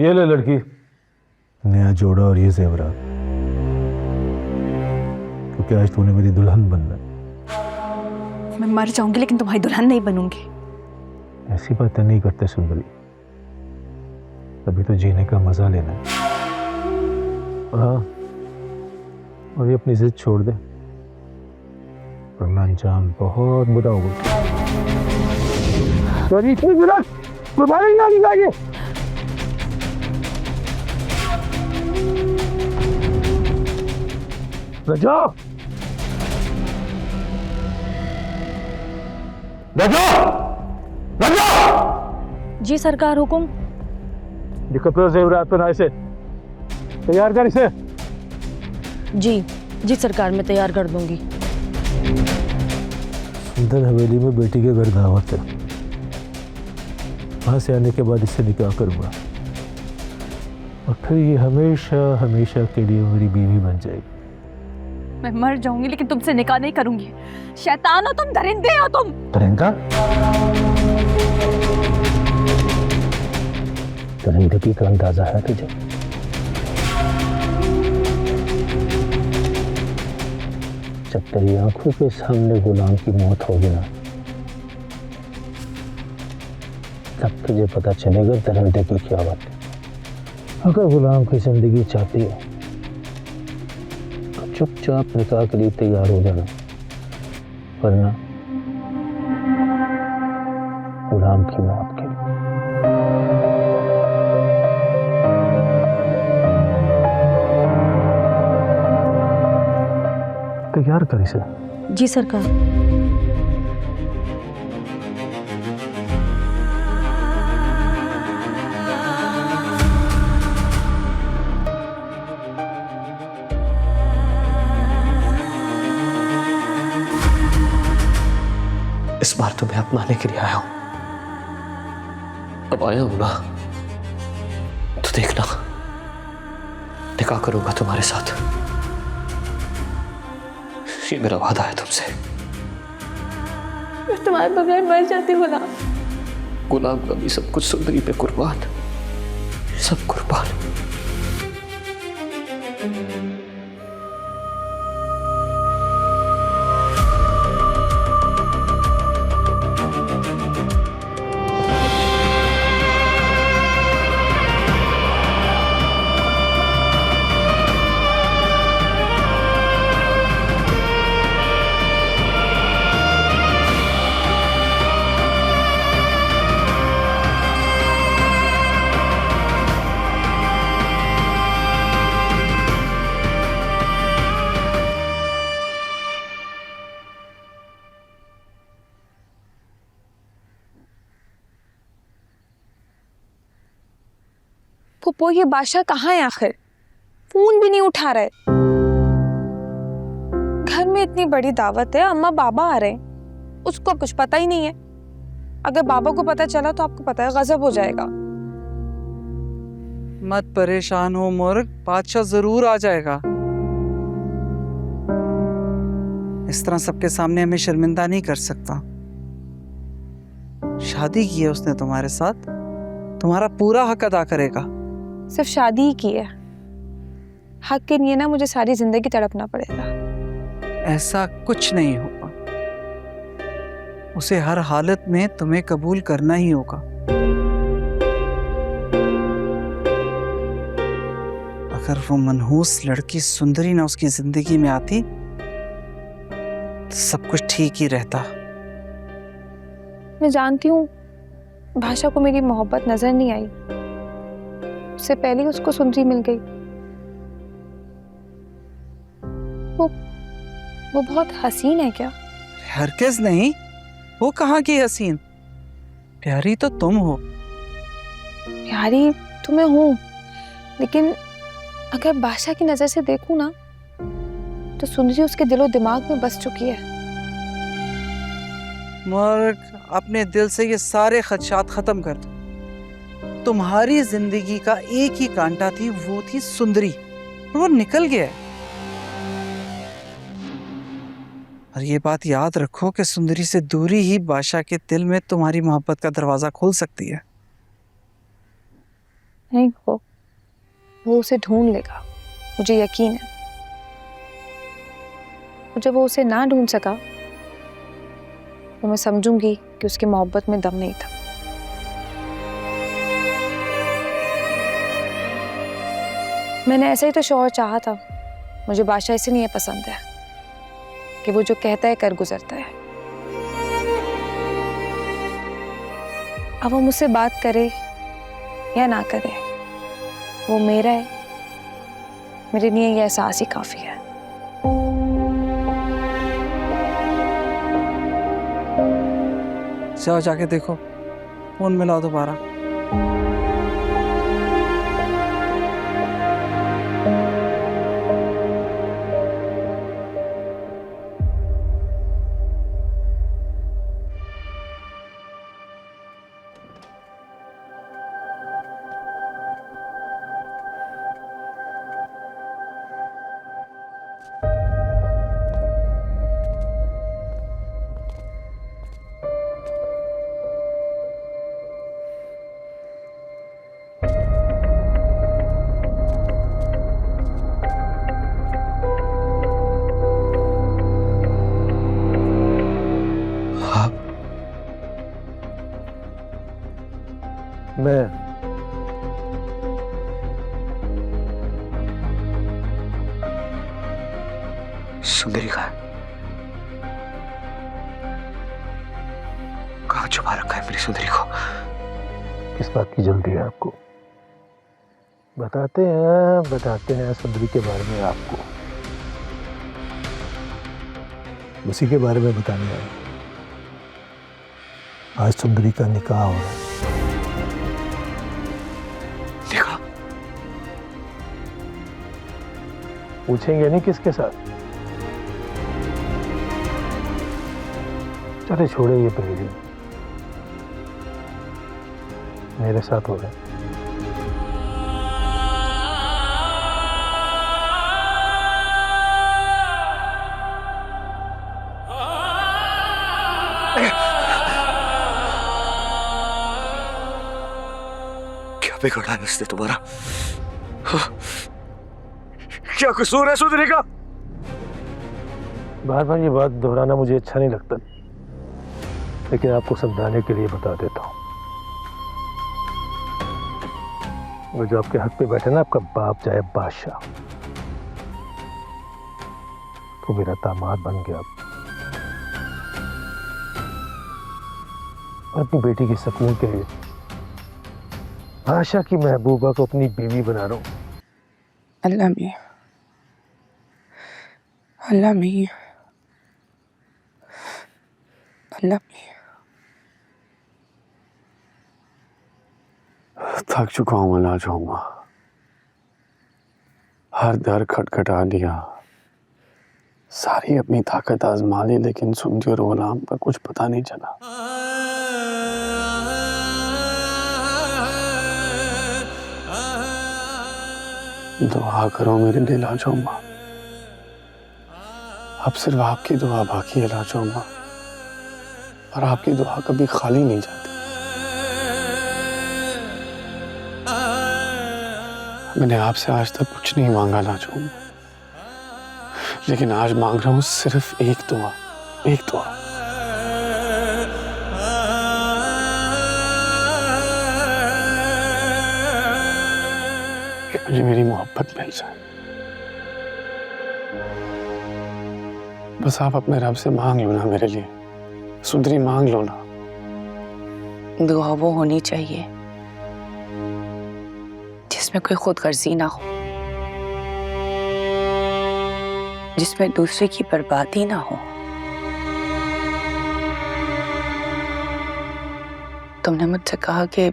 ये ले लड़की, नया जोड़ा और ये जेवरात, क्योंकि आज तूने मेरी दुल्हन बनना है। मैं मर जाऊंगी लेकिन तुम्हारी दुल्हन नहीं बनूंगी। ऐसी बातें नहीं करते सुंदरी, अभी तो जीने का मजा लेना है। और हाँ, और ये अपनी जिद छोड़ दे, वरना अंजाम बहुत बुरा होगा। रजा, रजा, रजा! जी सरकार, हुकुम। ये कपड़े जेवरात पहना, इसे तैयार कर इसे। जी सरकार, मैं तैयार कर दूंगी। सुंदर हवेली में बेटी के घर दावत है, वहां से आने के बाद इससे निकाह करूंगा और फिर ये हमेशा हमेशा के लिए मेरी बीवी बन जाएगी। मैं मर जाऊंगी लेकिन तुमसे निकाह नहीं करूंगी। शैतान हो तुम, दरिंदे हो तुम। दरिंदा? दरिंदगी का अंदाजा है तुझे? जब तेरी आंखों के सामने गुलाम की मौत होगी ना, तब तुझे पता चलेगा दरिंदगी क्या बात है। अगर गुलाम की जिंदगी चाहती है तो चुपचाप निकाह के लिए तैयार हो जाना, वरना गुलाम की मौत के लिए। तैयार कर इसे। जी सरकार। इस बार तुम्हें अपनाने के लिए आया हूं। अब आया हूं ना, तो देखना, निकाह करूंगा तुम्हारे साथ। ये मेरा वादा है तुमसे। मैं तुम्हारे बगैर मर जाती गुलाम। गुलाम का भी सब कुछ सुंदरी पे कुर्बान, सब कुर्बान। फुप्पो, ये बादशाह कहाँ है आखिर? फोन भी नहीं उठा रहे। घर में इतनी बड़ी दावत है, अम्मा बाबा आ रहे हैं, उसको कुछ पता ही नहीं है। अगर बाबा को पता चला तो आपको पता है गजब हो जाएगा। मत परेशान हो मुर्ग, बादशाह जरूर आ जाएगा। इस तरह सबके सामने हमें शर्मिंदा नहीं कर सकता। शादी की है उसने तुम्हारे साथ, तुम्हारा पूरा हक अदा करेगा। सिर्फ शादी ही की है, हक के लिए ना मुझे सारी जिंदगी तड़पना पड़ेगा। ऐसा कुछ नहीं होगा, उसे हर हालत में तुम्हें कबूल करना ही होगा। अगर वो मनहूस लड़की सुंदरी ना उसकी जिंदगी में आती तो सब कुछ ठीक ही रहता। मैं जानती हूँ भाषा को मेरी मोहब्बत नजर नहीं आई, उससे पहले उसको सुंदरी मिल गई। वो बहुत हसीन है क्या? हरगिज़ नहीं, वो कहाँ की हसीन, प्यारी तो तुम हो। प्यारी तो मैं हूँ, लेकिन अगर बादशाह की नजर से देखूं ना तो सुंदरी उसके दिलो दिमाग में बस चुकी है। मुर्ग, अपने दिल से ये सारे खदशात खत्म कर दो। तुम्हारी जिंदगी का एक ही कांटा थी, वो थी सुंदरी, और वो निकल गया है। और ये बात याद रखो कि सुंदरी से दूरी ही बादशाह के दिल में तुम्हारी मोहब्बत का दरवाजा खोल सकती है। नहीं, वो उसे ढूंढ लेगा, मुझे यकीन है। और जब वो उसे ना ढूंढ सका तो मैं समझूंगी कि उसकी मोहब्बत में दम नहीं था। मैंने ऐसा ही तो शौहर चाहा था। मुझे बादशाह इसलिए पसंद है कि वो जो कहता है कर गुजरता है। अब वो मुझसे बात करे या ना करे, वो मेरा है। मेरे लिए ये एहसास ही काफी है। जाओ जाके देखो, फोन मिलाओ दोबारा। मैं सुंदरी का कहाँ छुपा रखा है मेरी सुंदरी को? किस बात की जल्दी है आपको? बताते हैं सुंदरी के बारे में आपको। उसी के बारे में बताने आए। आज सुंदरी का निकाह हो रहा है। देखा? पूछेंगे नहीं किसके साथ? चले छोड़े ये पहले, मेरे साथ हो रहा है। क्या बिगड़ा है उसने तुम्हारा? क्या कसूर है सुंदरी का? बार बार ये बात दोहराना मुझे अच्छा नहीं लगता, लेकिन आपको समझाने के लिए बता देता हूँ। वो जो आपके हक पे बैठे ना, आपका बाप चाहे बादशाह, तो मेरा दामाद बन गया। और अपनी बेटी के सुकून के लिए बादशाह की महबूबा को अपनी बीवी बना रहा हूँ। अल्लाह मियां, अल्लाह मियां, अल्लाह मियां। थक चुका हूँ, मैं ना जाऊंगा। हर दर खटखटा दिया, सारी अपनी ताकत आजमा ली, लेकिन सुंदरी और गुलाम का कुछ पता नहीं चला। दुआ करो मेरे लिए लाजो माँ। अब सिर्फ आपकी दुआ बाकी है लाजो माँ, और आपकी दुआ कभी खाली नहीं जाती। मैंने आपसे आज तक कुछ नहीं मांगा लाजो माँ, लेकिन आज मांग रहा हूँ सिर्फ एक दुआ, एक दुआ। कि मुझे मेरी मोहब्बत मिल जाए। बस आप अपने रब से मांग लो ना मेरे लिए, सुंदरी मांग लो ना। दुआ वो होनी चाहिए जिसमें कोई खुदगर्जी ना हो, जिसमें दूसरे की बर्बादी ना हो। तुमने मुझसे कहा कि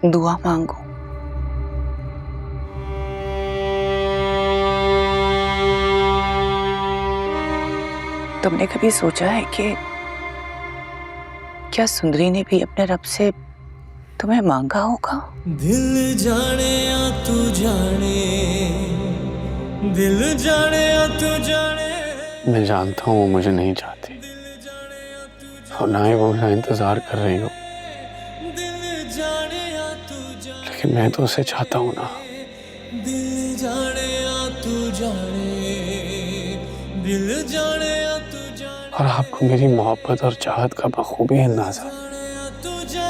दुआ मांगो, तुमने कभी सोचा है कि क्या सुंदरी ने भी अपने रब से तुम्हें मांगा होगा? दिल जाने या तू जाने, दिल जाने या तू जाने। मैं जानता हूँ वो मुझे नहीं चाहती, और ना ही वो मेरा इंतजार कर रही हो, लेकिन मैं तो उसे चाहता हूं ना। दिल जाने आ तू जाने, दिल जाने आ तू जाने, और आपको मेरी मोहब्बत और चाहत का बखूबी अंदाजा है।